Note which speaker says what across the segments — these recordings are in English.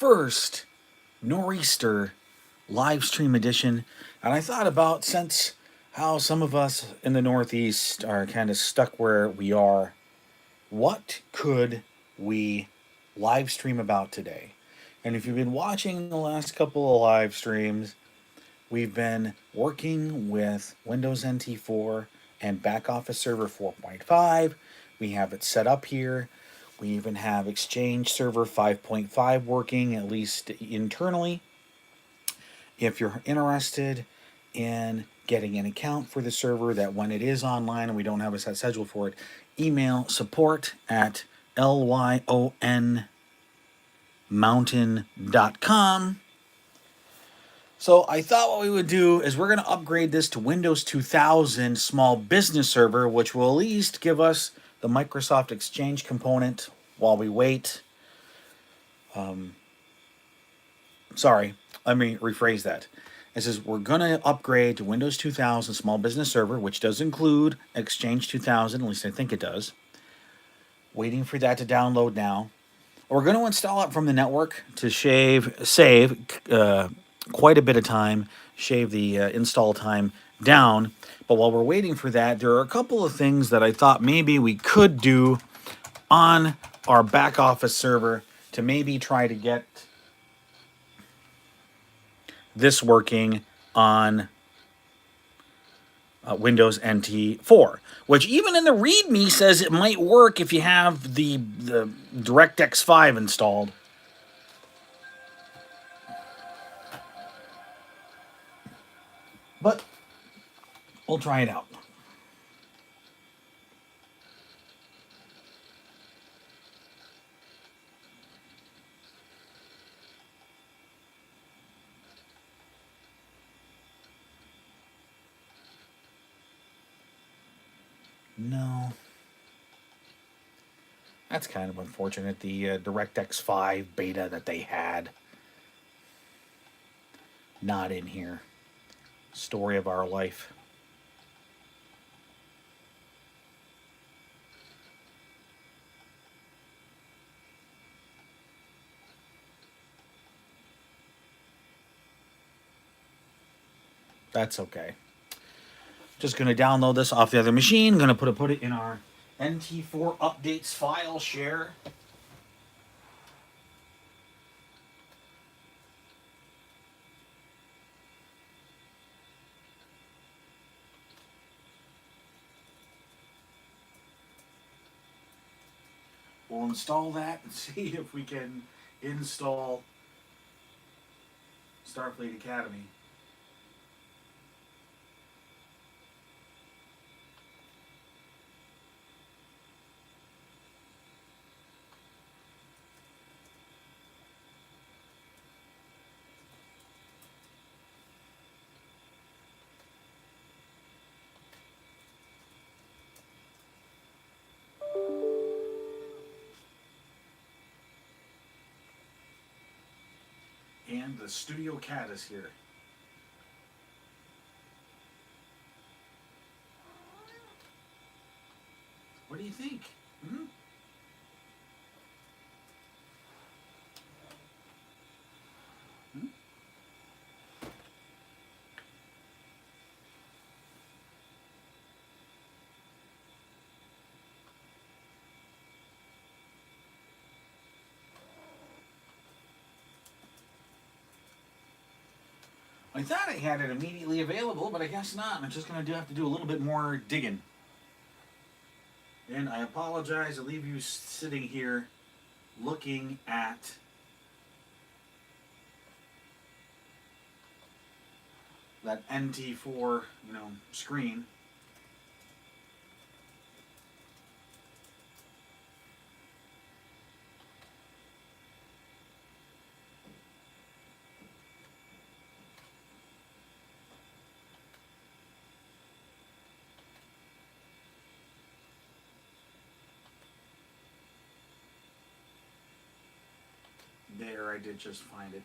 Speaker 1: first Nor'easter live stream edition. And I thought about, since how some of us in the Northeast are kind of stuck where we are, what could we live stream about today? And if you've been watching the last couple of live streams, we've been working with Windows NT4 and BackOffice Server 4.5. We have it set up here. We even have Exchange Server 5.5 working, at least internally. If you're interested in getting an account for the server, that when it is online and we don't have a set schedule for it, email support at lyonmountain.com. So I thought what we would do is we're going to upgrade this to Windows 2000 Small Business Server, which will at least give us the Microsoft Exchange component while we wait. Sorry, let me rephrase that. It says we're going to upgrade to Windows 2000 Small Business Server, which does include Exchange 2000, at least I think it does. Waiting for that to download now. We're going to install it from the network to save quite a bit of time, shave the install time down. But while we're waiting for that, there are a couple of things that I thought maybe we could do on our back office server to maybe try to get this working on Windows NT4, which even in the README says it might work if you have the DirectX 5 installed. But we'll try it out. No. That's kind of unfortunate. The DirectX 5 beta that they had. Not in here. Story of our life. That's okay. Just going to download this off the other machine. Going to put it in our NT4 updates file share. We'll install that and see if we can install Starfleet Academy. And the studio cat is here. What do you think? Hmm? Hmm? I thought I had it immediately available, but I guess not. I'm just going to have to do a little bit more digging. And I apologize to leave you sitting here looking at that NT4, screen. There, I did just find it.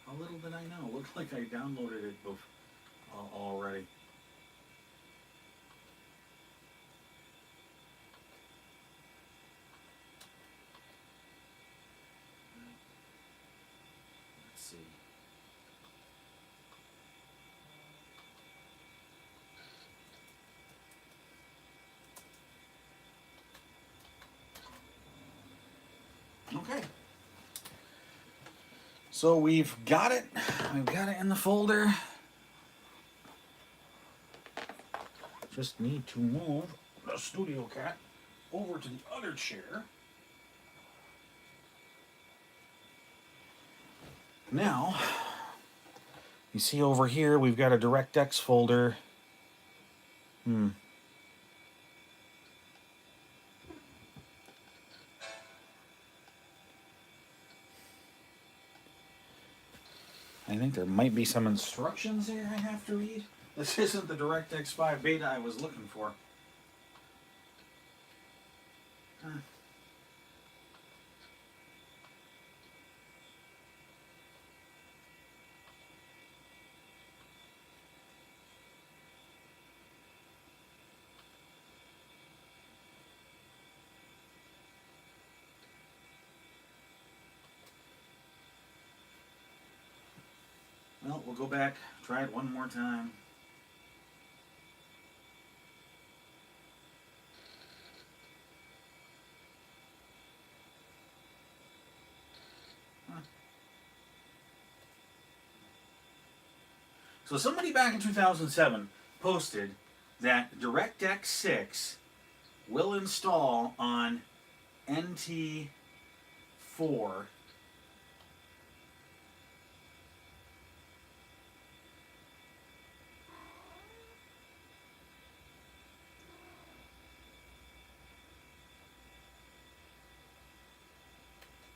Speaker 1: How little did I know? It looked like I downloaded it already. Let's see. Okay. So we've got it. We've got it in the folder. Just need to move the studio cat over to the other chair. Now, you see over here, we've got a DirectX folder. I think there might be some instructions here I have to read. This isn't the DirectX 5 beta I was looking for. Well, we'll go back, try it one more time. So somebody back in 2007 posted that DirectX 6 will install on NT4.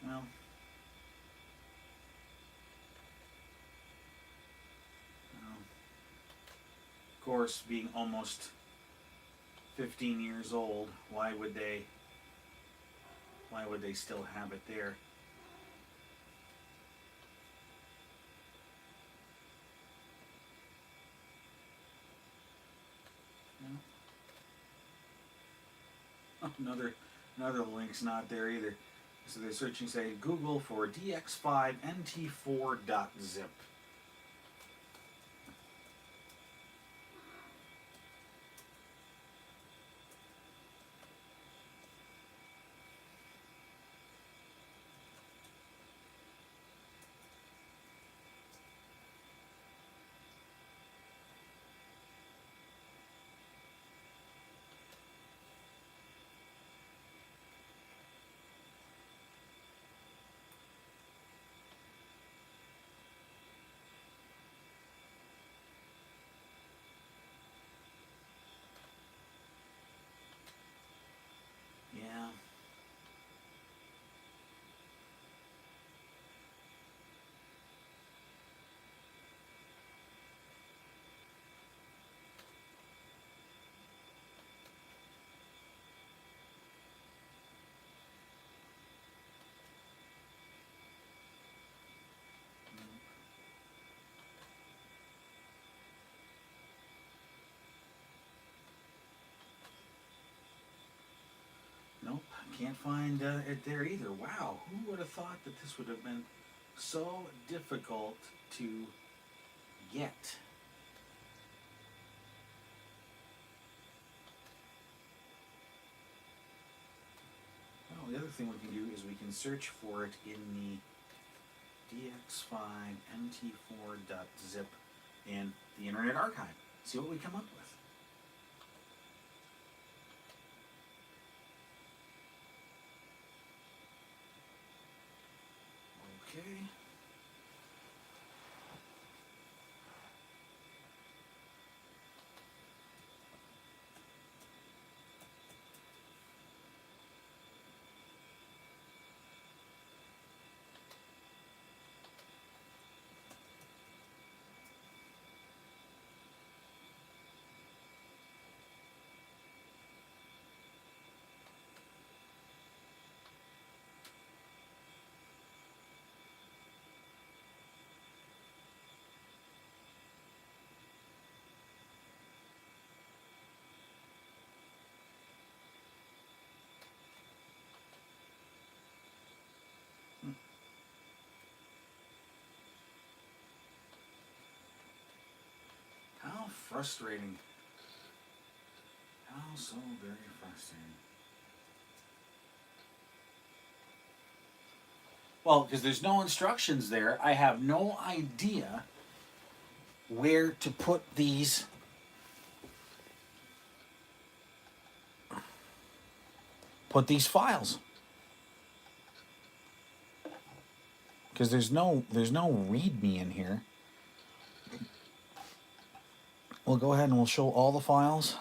Speaker 1: Well, of course, being almost 15 years old, why would they still have it there? Oh, another link's not there either. So they're searching, say, Google for DX5 NT4.zip. Yeah. Nope, can't find it there either. Wow, who would have thought that this would have been so difficult to get? Well, the other thing we can do is we can search for it in the dx5nt4.zip in the Internet Archive. See what we come up with. Okay. frustrating. How so very frustrating. Well, because there's no instructions there, I have no idea where to put these files. Because there's no README in here. We'll go ahead and we'll show all the files.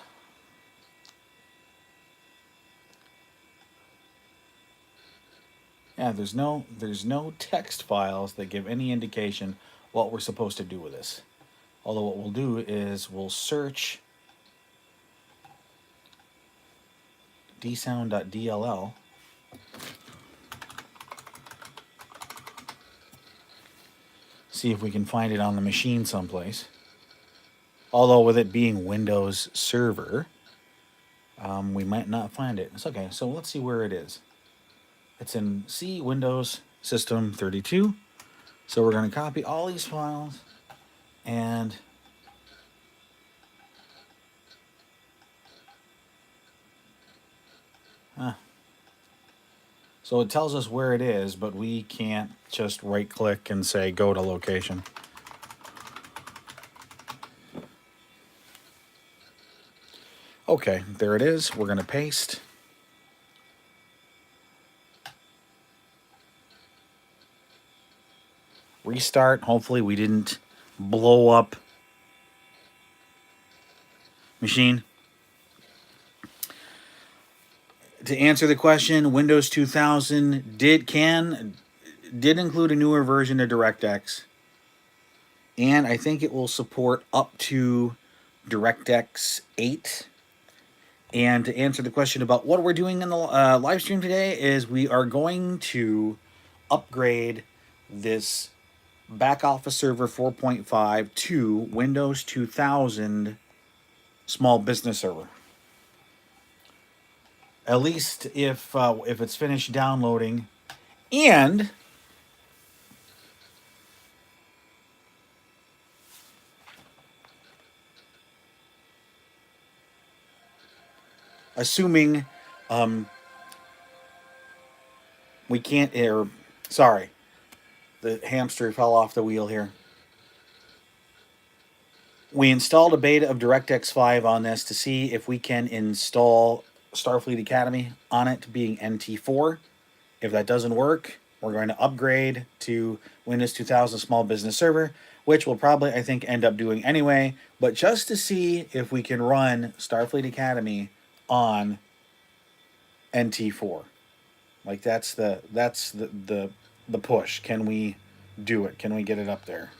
Speaker 1: Yeah, there's no text files that give any indication what we're supposed to do with this. Although what we'll do is we'll search dsound.dll. See if we can find it on the machine someplace. Although with it being Windows Server, we might not find it. It's okay. So let's see where it is. It's in C Windows System 32. So we're going to copy all these files and so it tells us where it is, but we can't just right click and say go to location. Okay, there it is. We're going to paste. Restart. Hopefully we didn't blow up machine. To answer the question, Windows 2000 did include a newer version of DirectX. And I think it will support up to DirectX 8. And to answer the question about what we're doing in the live stream today is we are going to upgrade this BackOffice Server 4.5 to Windows 2000 Small Business Server. At least if it's finished downloading, and assuming we can't. Sorry, the hamster fell off the wheel here. We installed a beta of DirectX 5 on this to see if we can install Starfleet Academy on it being NT4. If that doesn't work, we're going to upgrade to Windows 2000 Small Business Server, which we'll probably, I think, end up doing anyway, but just to see if we can run Starfleet Academy on NT4. Like that's the push. Can we do it? Can we get it up there?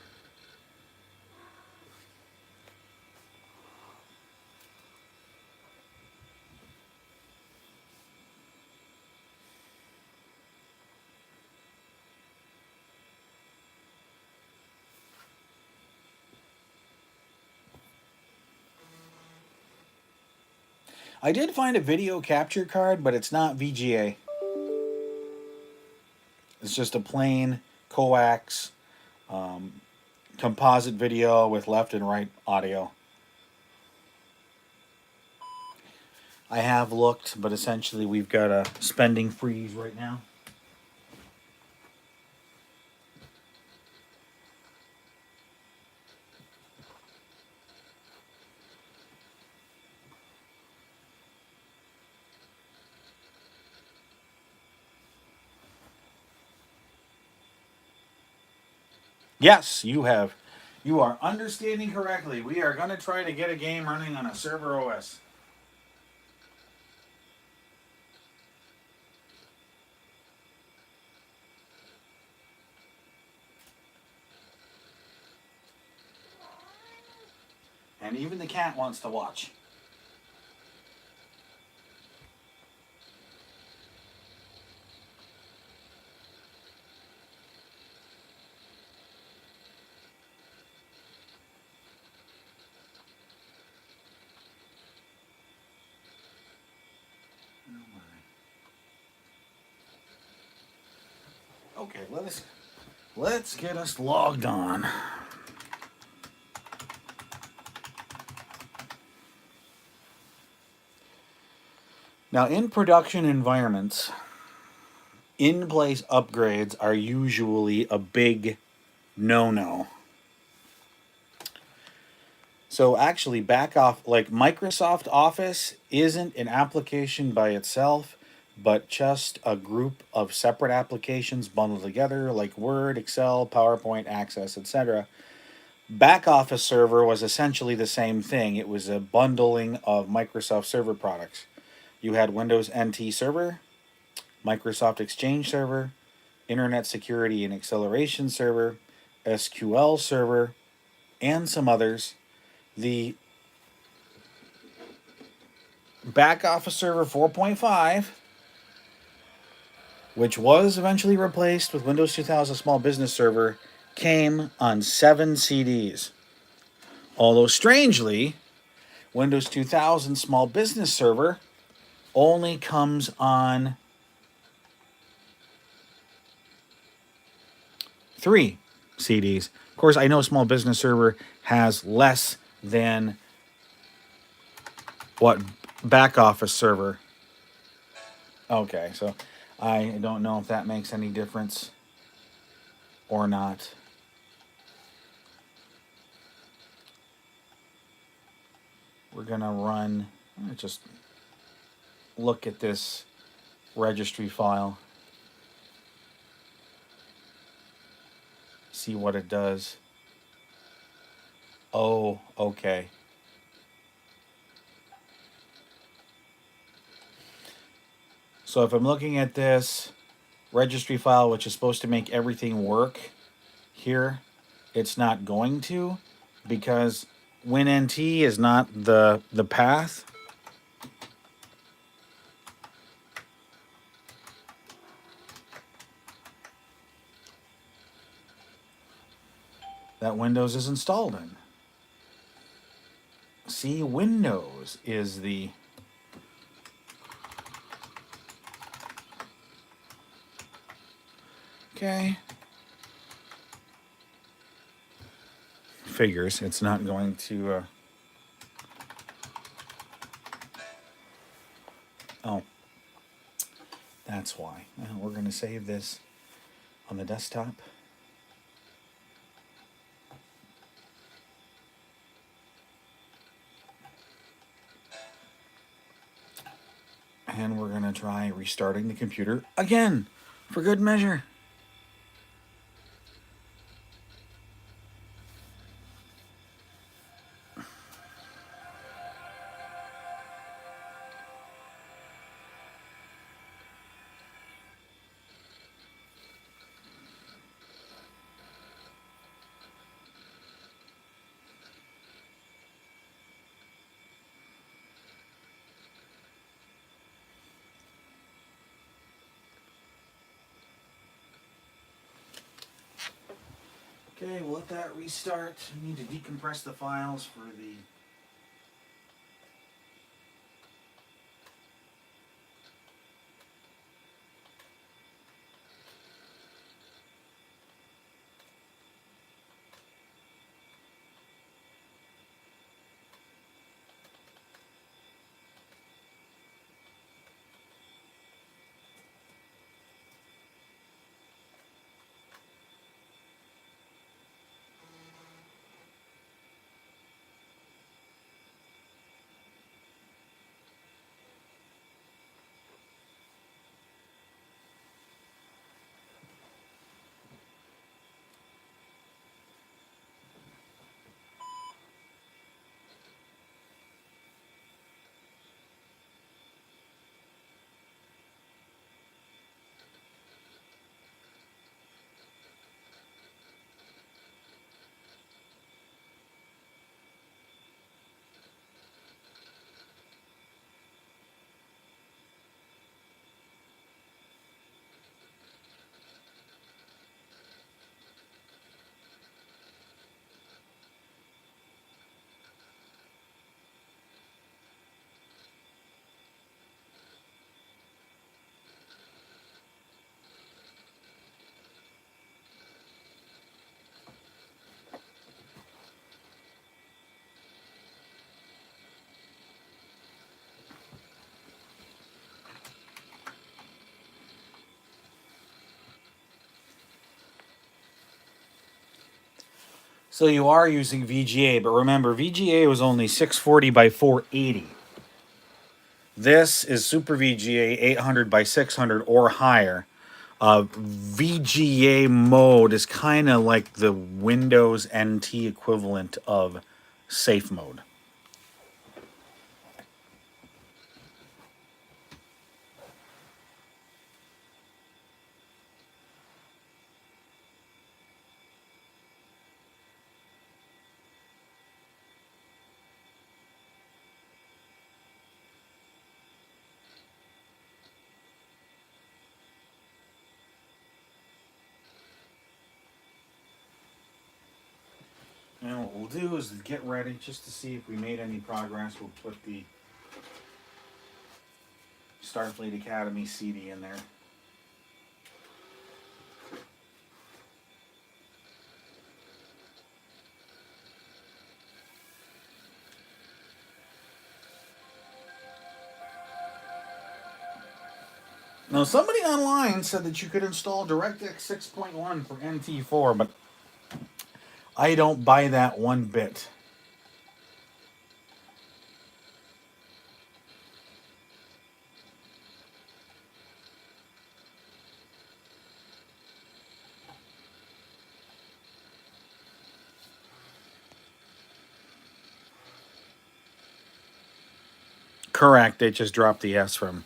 Speaker 1: I did find a video capture card, but it's not VGA. It's just a plain coax composite video with left and right audio. I have looked, but essentially we've got a spending freeze right now. Yes, you are understanding correctly. We are going to try to get a game running on a server OS. And even the cat wants to watch. Okay, let's get us logged on. Now, in production environments, in place upgrades are usually a big no no. So, actually, back off, like Microsoft Office isn't an application by itself, but just a group of separate applications bundled together, like Word, Excel, PowerPoint, Access, etc. BackOffice Server was essentially the same thing. It was a bundling of Microsoft Server products. You had Windows NT Server, Microsoft Exchange Server, Internet Security and Acceleration Server, SQL Server, and some others. The BackOffice Server 4.5, which was eventually replaced with Windows 2000 Small Business Server, came on 7 CDs. Although strangely, Windows 2000 Small Business Server only comes on 3 CDs. Of course, I know Small Business Server has less than what BackOffice Server. Okay, so I don't know if that makes any difference or not. We're gonna run, just look at this registry file, see what it does. Oh, okay. So if I'm looking at this registry file, which is supposed to make everything work here, it's not going to, because WinNT is not the path. That Windows is installed in. See, Windows is the... Okay. Figures. It's not going to... Oh. That's why. We're going to save this on the desktop. And we're going to try restarting the computer again, for good measure. Okay, we'll let that restart. We need to decompress the files for the... So you are using VGA, but remember, VGA was only 640 by 480. This is Super VGA 800 by 600 or higher. VGA mode is kind of like the Windows NT equivalent of safe mode. And what we'll do is get ready just to see if we made any progress. We'll put the Starfleet Academy CD in there. Now, somebody online said that you could install DirectX 6.1 for NT4, but I don't buy that one bit. Correct, they just dropped the S from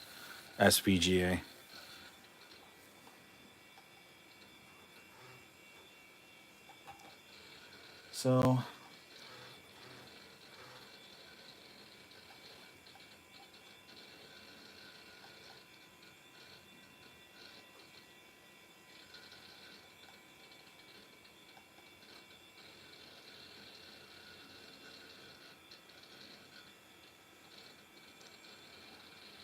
Speaker 1: SVGA. So,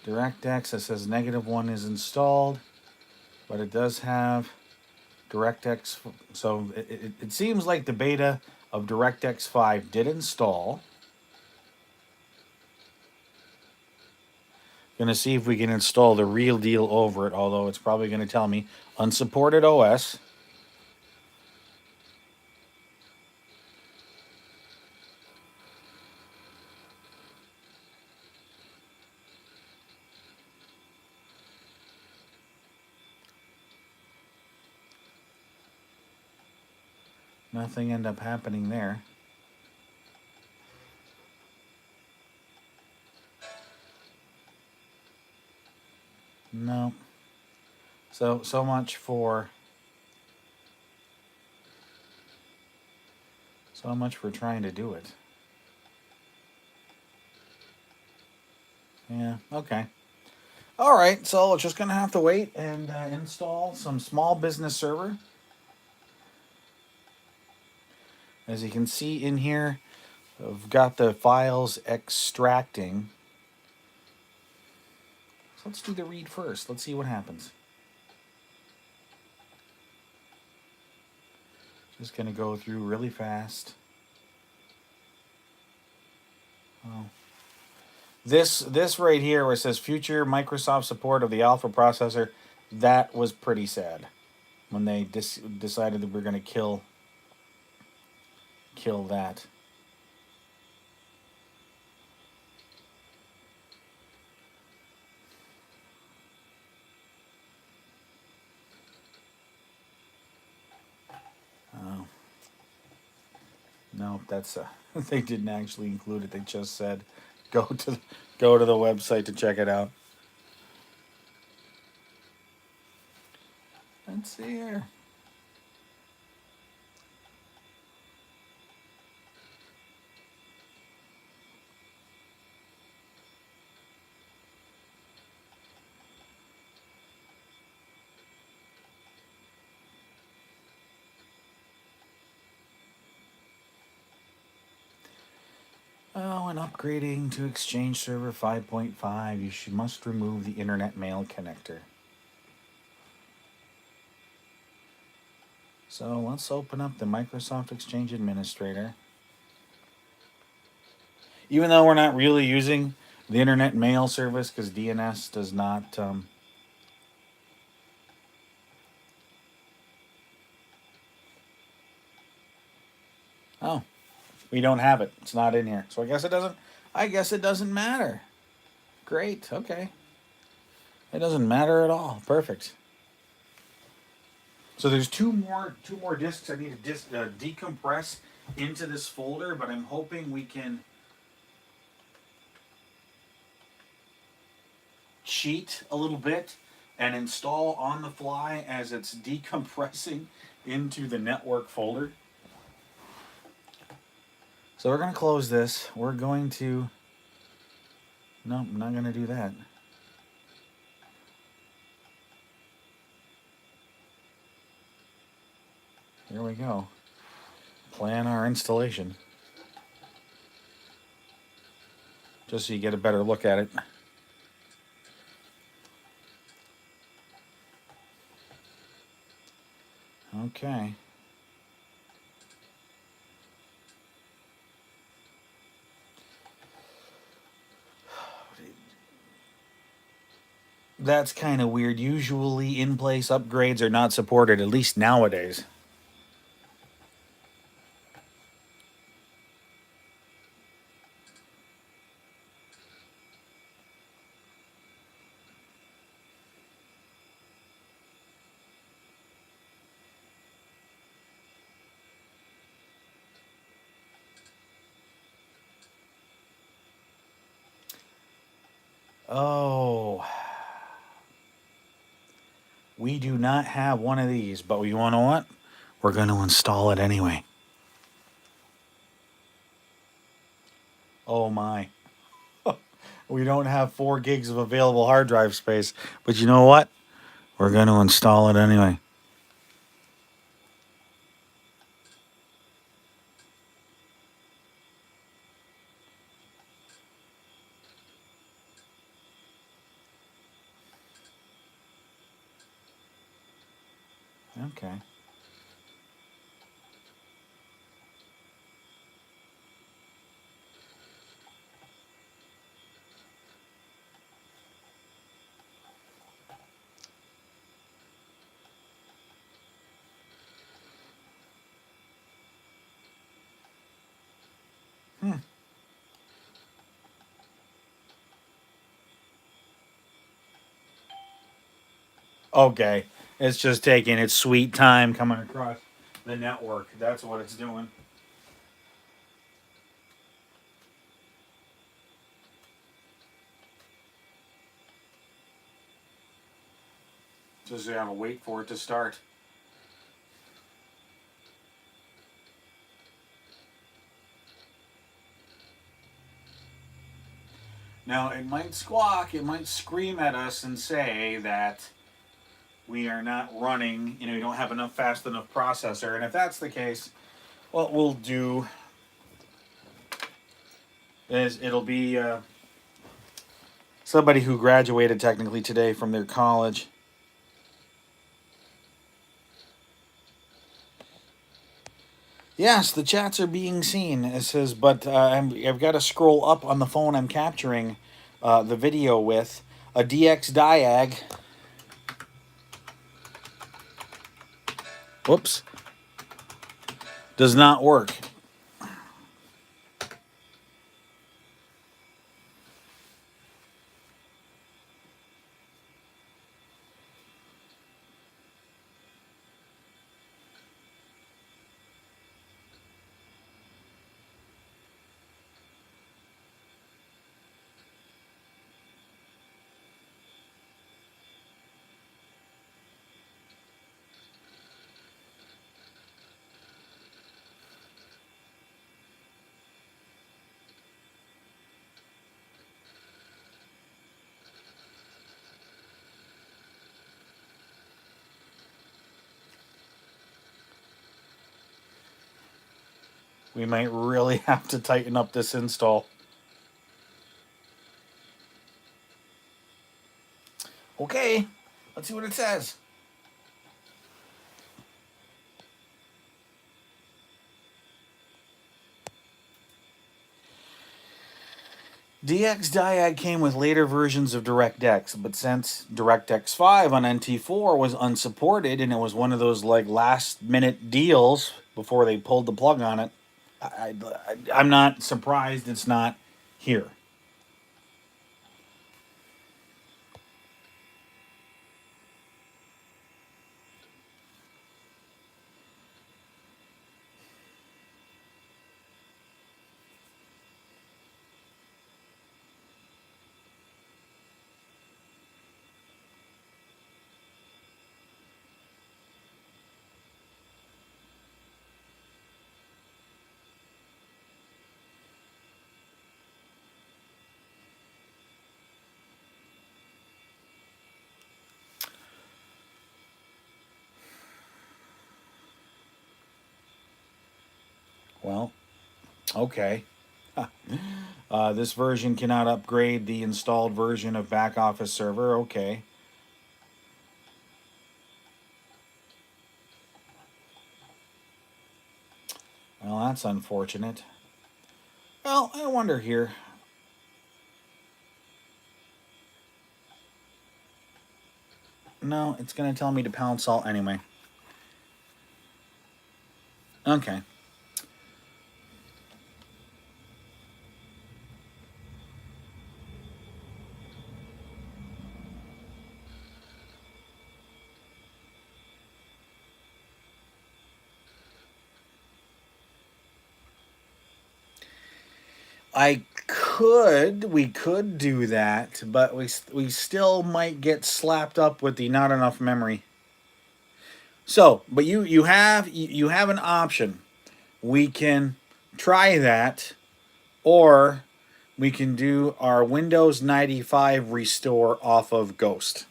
Speaker 1: DirectX, it says -1 is installed, but it does have DirectX. So it seems like the beta of DirectX 5 did install. Going to see if we can install the real deal over it, although it's probably going to tell me unsupported OS. Nothing ended up happening there. No. So much for trying to do it. Yeah, okay. All right, so we're just going to have to wait and install some small business server. As you can see in here, I've got the files extracting. So let's do the read first. Let's see what happens. Just going to go through really fast. Oh. This right here where it says future Microsoft support of the Alpha processor, that was pretty sad when they decided that we're going to kill that. Oh. No, that's they didn't actually include it. They just said go to the website to check it out. Let's see here. Oh, and upgrading to Exchange Server 5.5, you must remove the Internet Mail connector. So let's open up the Microsoft Exchange Administrator. Even though we're not really using the Internet Mail service because DNS does not... We don't have it. It's not in here. So I guess it doesn't. I guess it doesn't matter. Great. Okay. It doesn't matter at all. Perfect. So there's two more discs I need to decompress into this folder, but I'm hoping we can cheat a little bit and install on the fly as it's decompressing into the network folder. So we're going to close this. We're going to... No, I'm not going to do that. Here we go. Plan our installation. Just so you get a better look at it. Okay. That's kind of weird. Usually in-place upgrades are not supported, at least nowadays. Oh. We do not have one of these, but you want to know what? We're going to install it anyway. Oh my. We don't have 4 gigs of available hard drive space, but you know what? We're going to install it anyway. Okay. Hmm. Okay. It's just taking its sweet time coming across the network. That's what it's doing. Just gotta wait for it to start. Now, it might squawk, it might scream at us and say that we are not running, we don't have enough fast enough processor. And if that's the case, what we'll do is it'll be somebody who graduated technically today from their college. Yes, the chats are being seen. It says, but I've got to scroll up on the phone I'm capturing the video with. A DX diag. Whoops. Does not work. We might really have to tighten up this install. Okay, let's see what it says. DX Diag came with later versions of DirectX, but since DirectX 5 on NT4 was unsupported and it was one of those like last minute deals before they pulled the plug on it, I'm not surprised it's not here. Well, okay. This version cannot upgrade the installed version of BackOffice Server. Okay. Well, that's unfortunate. Well, I wonder here. No, it's going to tell me to pound salt anyway. Okay. We could do that, but we still might get slapped up with the not enough memory. So, but you have an option. We can try that, or we can do our Windows 95 restore off of Ghost.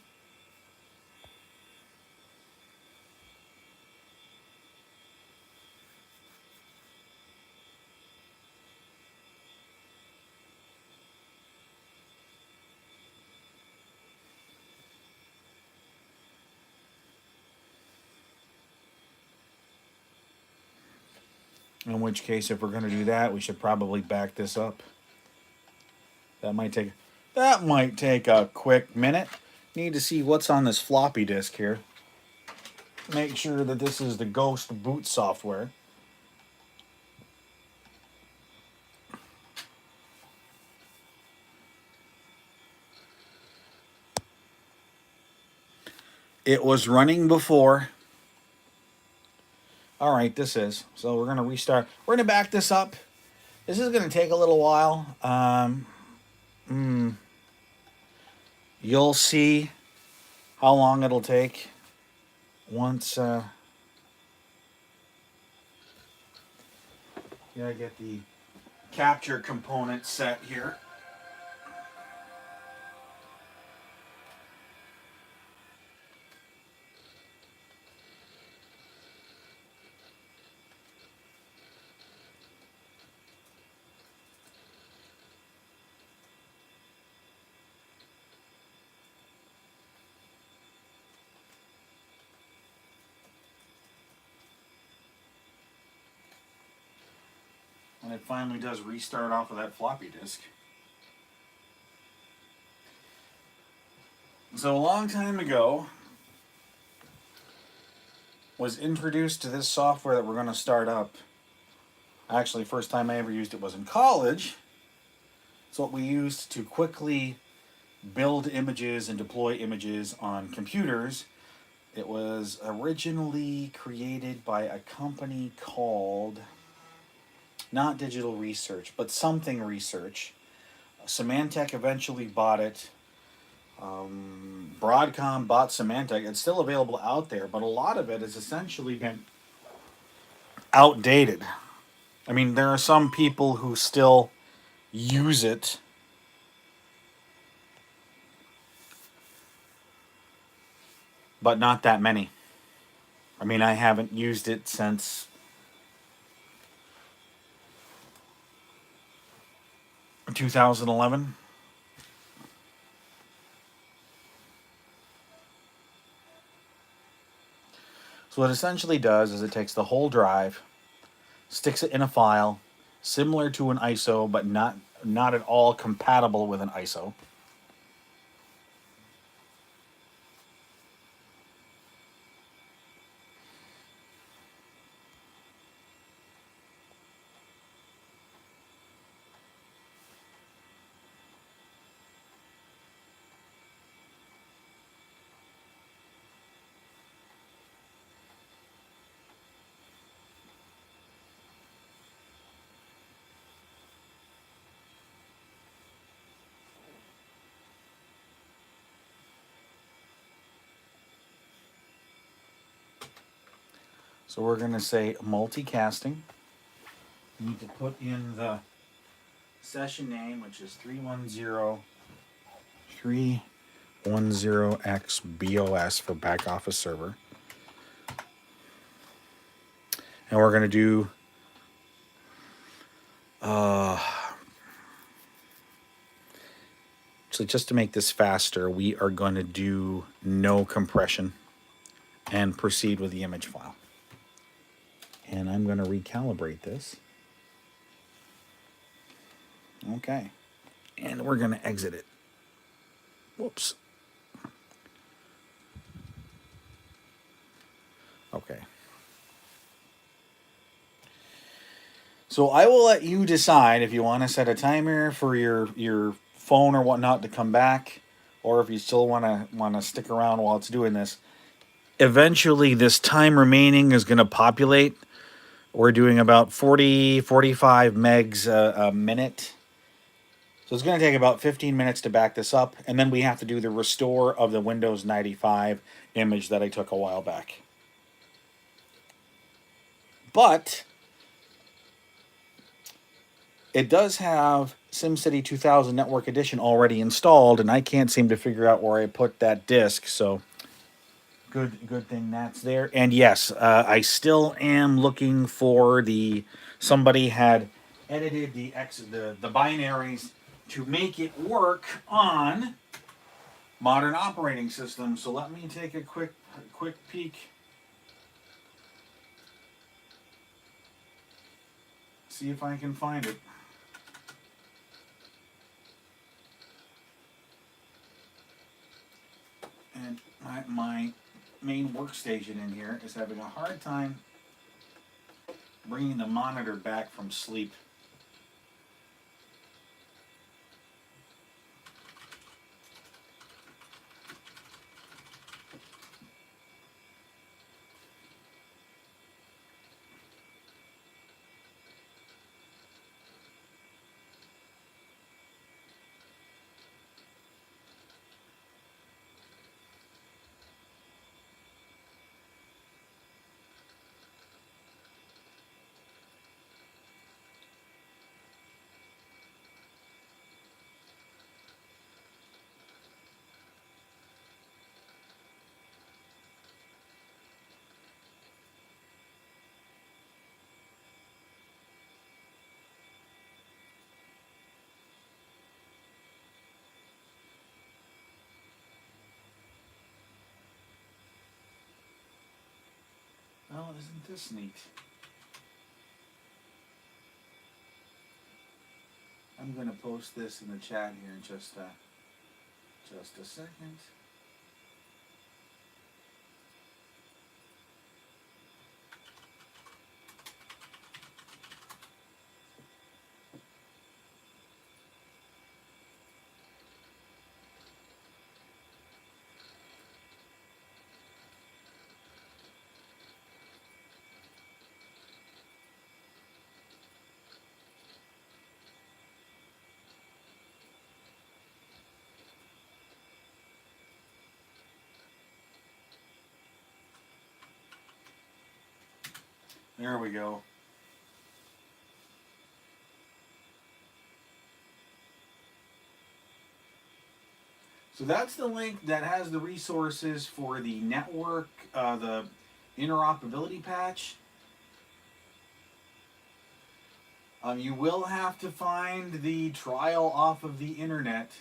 Speaker 1: In which case, if we're going to do that, we should probably back this up. That might take a quick minute. Need to see what's on this floppy disk here. Make sure that this is the Ghost boot software. It was running before. All right, this is. So we're going to restart. We're going to back this up. This is going to take a little while. You'll see how long it'll take once. Yeah, I get the capture component set here. And it finally does restart off of that floppy disk. So a long time ago was introduced to this software that we're going to start up. Actually, first time I ever used it was in college. It's what we used to quickly build images and deploy images on computers. It was originally created by a company called, not Digital Research, but something Research. Symantec eventually bought it. Broadcom bought Symantec. It's still available out there, but a lot of it has essentially been outdated. I mean, there are some people who still use it, but not that many. I mean, I haven't used it since 2011. So what it essentially does is it takes the whole drive, sticks it in a file similar to an ISO, but not at all compatible with an ISO. So we're going to say multicasting. You need to put in the session name, which is 310X for BackOffice Server. And we're going to do so just to make this faster, we are going to do no compression and proceed with the image file. And I'm going to recalibrate this. Okay. And we're going to exit it. Whoops. Okay. So I will let you decide if you want to set a timer for your phone or whatnot to come back, or if you still want to stick around while it's doing this. Eventually, this time remaining is going to populate. We're doing about 45 megs a minute. So it's going to take about 15 minutes to back this up, and then we have to do the restore of the Windows 95 image that I took a while back. But it does have SimCity 2000 Network Edition already installed, and I can't seem to figure out where I put that disk, so good thing that's there. And yes, I still am looking for somebody had edited the binaries to make it work on modern operating systems. So let me take a quick peek. See if I can find it. And my main workstation in here is having a hard time bringing the monitor back from sleep. Oh, isn't this neat? I'm going to post this in the chat here in just a second. There we go. So that's the link that has the resources for the network, the interoperability patch. You will have to find the trial off of the internet.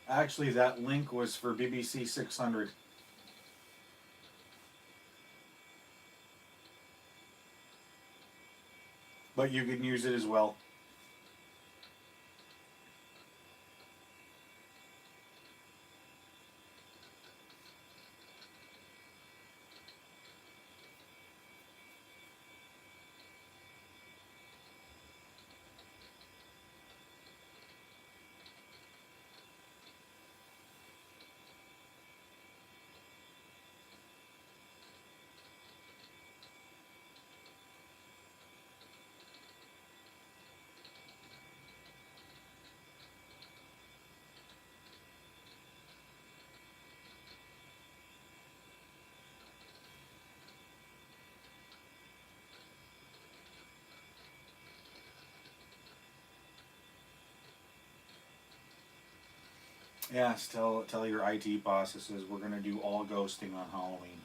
Speaker 1: Actually, that link was for BBC 600, but you can use it as well. Yes, tell your IT bosses we're gonna do all ghosting on Halloween.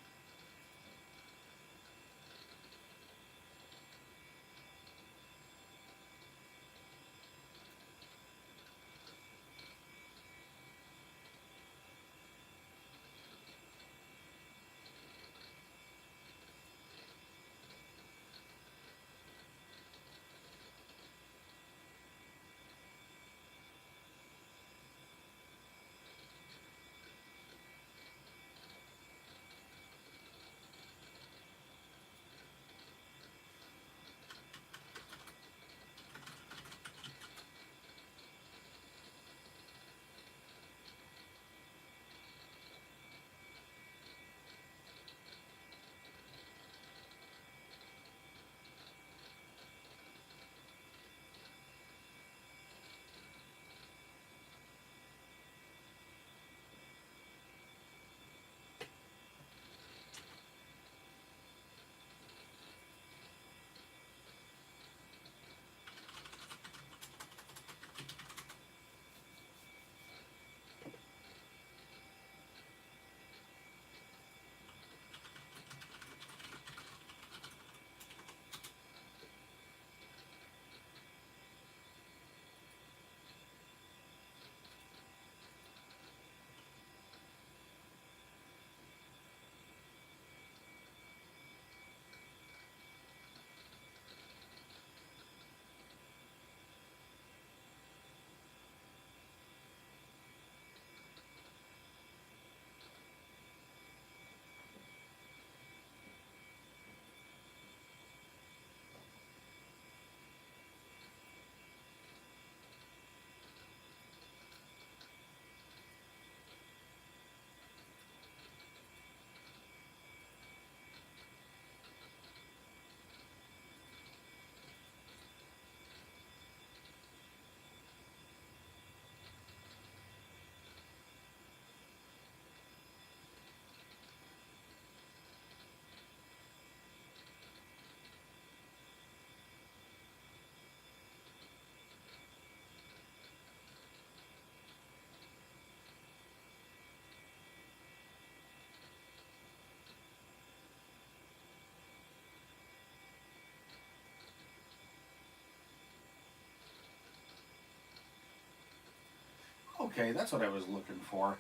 Speaker 1: Okay, that's what I was looking for.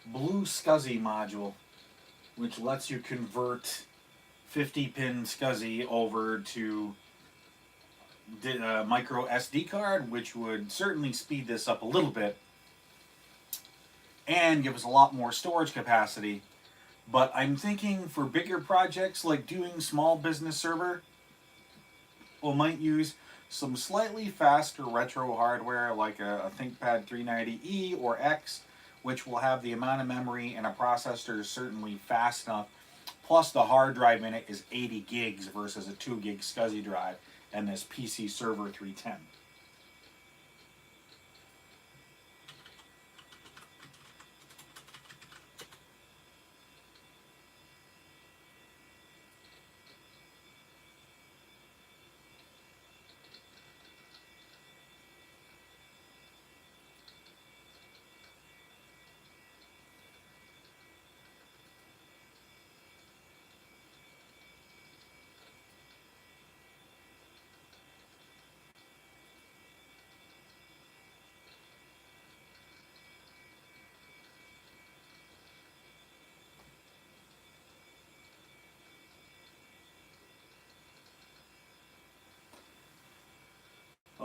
Speaker 1: Blue SCSI module, which lets you convert 50 pin SCSI over to micro SD card, which would certainly speed this up a little bit and give us a lot more storage capacity. But I'm thinking for bigger projects like doing small business server, we might use some slightly faster retro hardware like a ThinkPad 390E or X, which will have the amount of memory and a processor certainly fast enough. Plus, the hard drive in it is 80 gigs versus a 2 gig SCSI drive and this PC Server 310.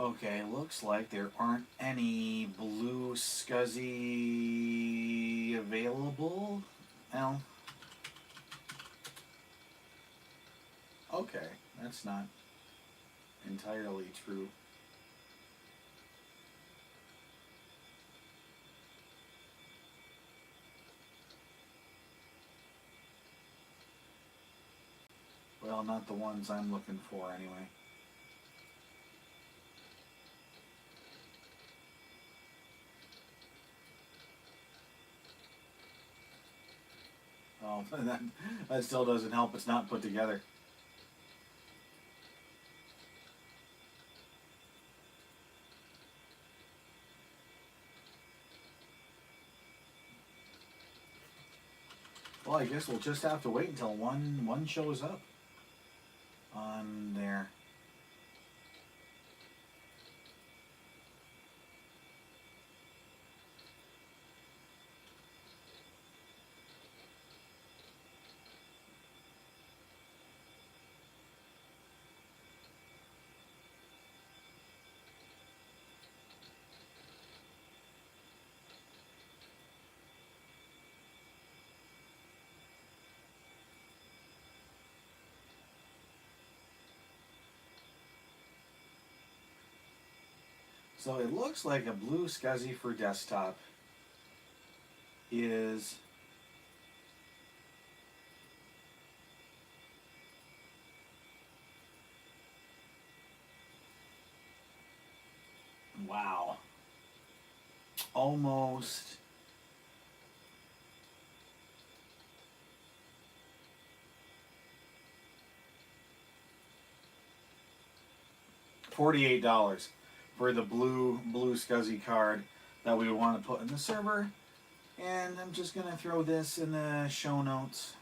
Speaker 1: Okay, looks like there aren't any blue scuzzy available. Well, okay, that's not entirely true. Well, not the ones I'm looking for anyway. Oh, that still doesn't help. It's not put together. Well, I guess we'll just have to wait until one shows up on there. So it looks like a blue SCSI for desktop is wow, almost $48 for the blue SCSI card that we want to put in the server. And I'm just gonna throw this in the show notes.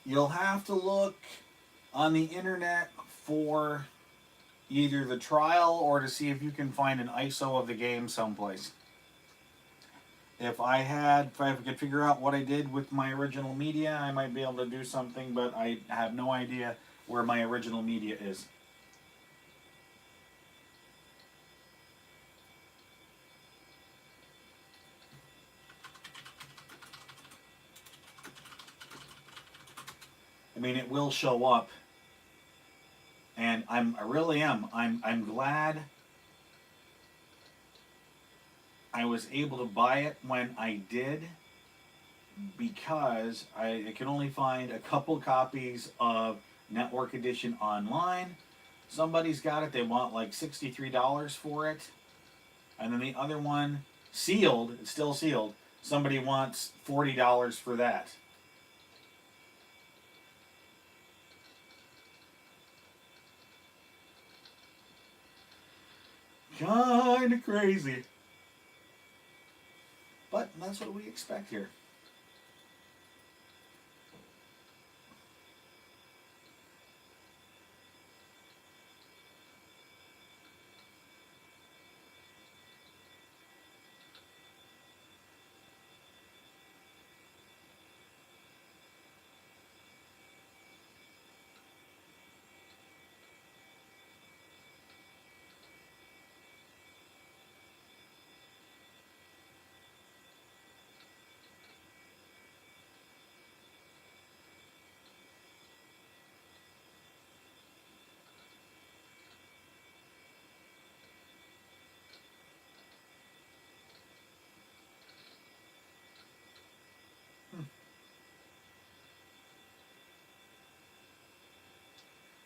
Speaker 1: You'll have to look on the internet for either the trial or to see if you can find an ISO of the game someplace. If I could figure out what I did with my original media, I might be able to do something, but I have no idea where my original media is. I mean, it will show up, and I really am. I'm glad I was able to buy it when I did, because I can only find a couple copies of Network Edition online. Somebody's got it. They want like $63 for it, and then the other one, sealed. It's still sealed. Somebody wants $40 for that. Kind of crazy, but that's what we expect here.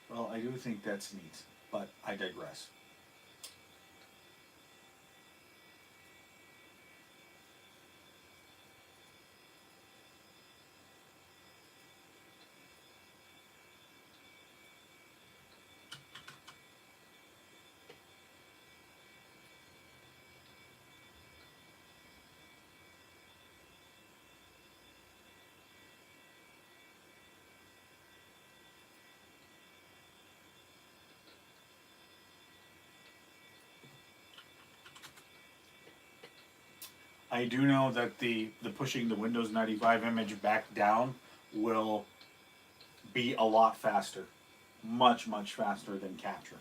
Speaker 1: Well, I do think that's neat, but I digress. I do know that the pushing the Windows 95 image back down will be a lot faster. Much, much faster than capture.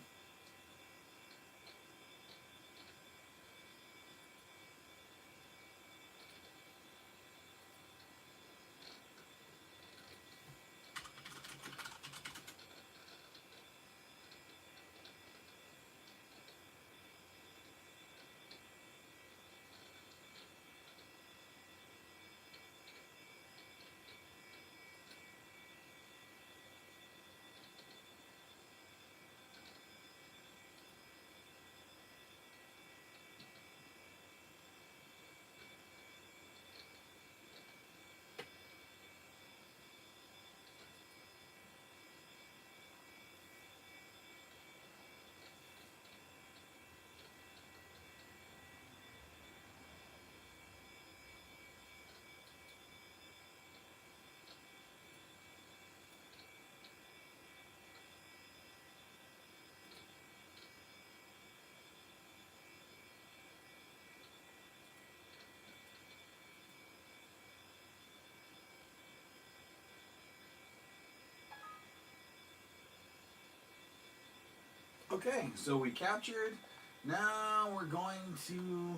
Speaker 1: Okay, so we captured. Now we're going to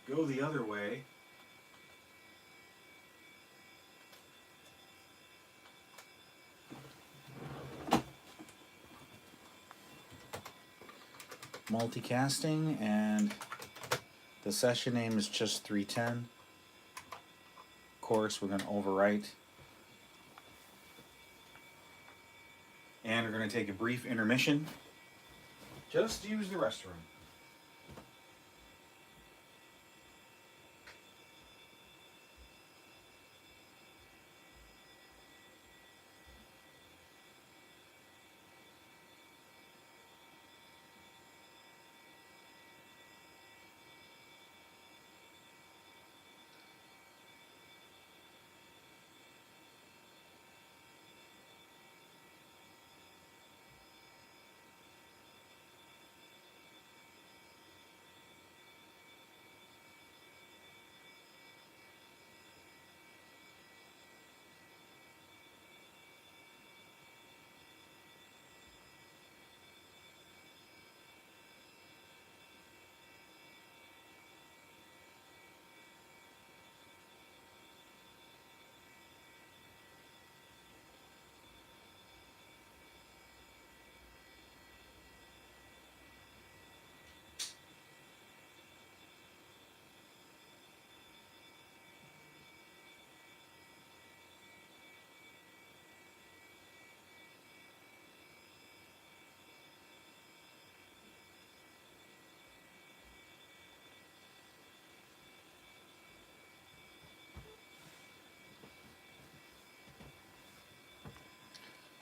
Speaker 1: go the other way. Multicasting, and the session name is just 310. Of course, we're going to overwrite. And we're going to take a brief intermission. Just use the restroom.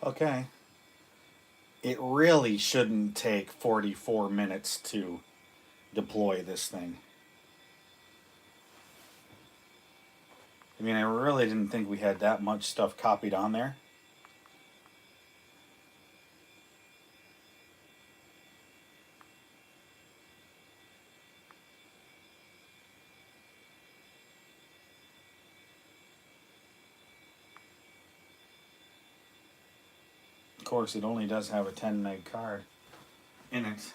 Speaker 1: Okay. It really shouldn't take 44 minutes to deploy this thing. I mean, I really didn't think we had that much stuff copied on there. Of course, it only does have a 10 meg card in it.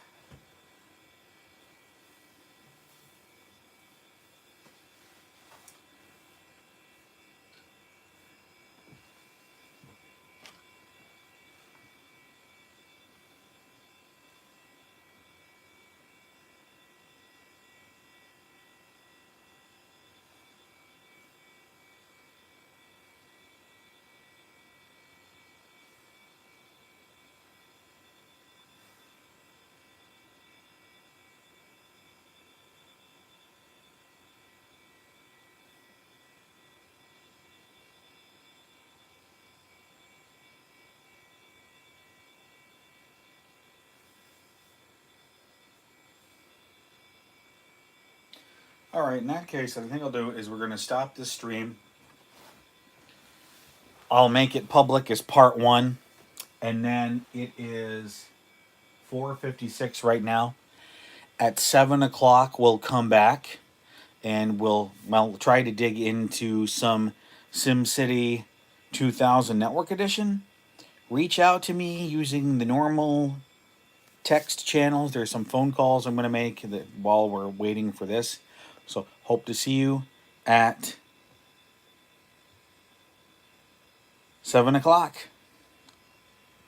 Speaker 1: All right, in that case, I think I'll do is we're going to stop this stream. I'll make it public as part one, and then it is 4:56 right now. At 7 o'clock, we'll come back and we'll try to dig into some SimCity 2000 Network Edition, reach out to me using the normal text channels. There's some phone calls I'm going to make while we're waiting for this. So hope to see you at 7 o'clock.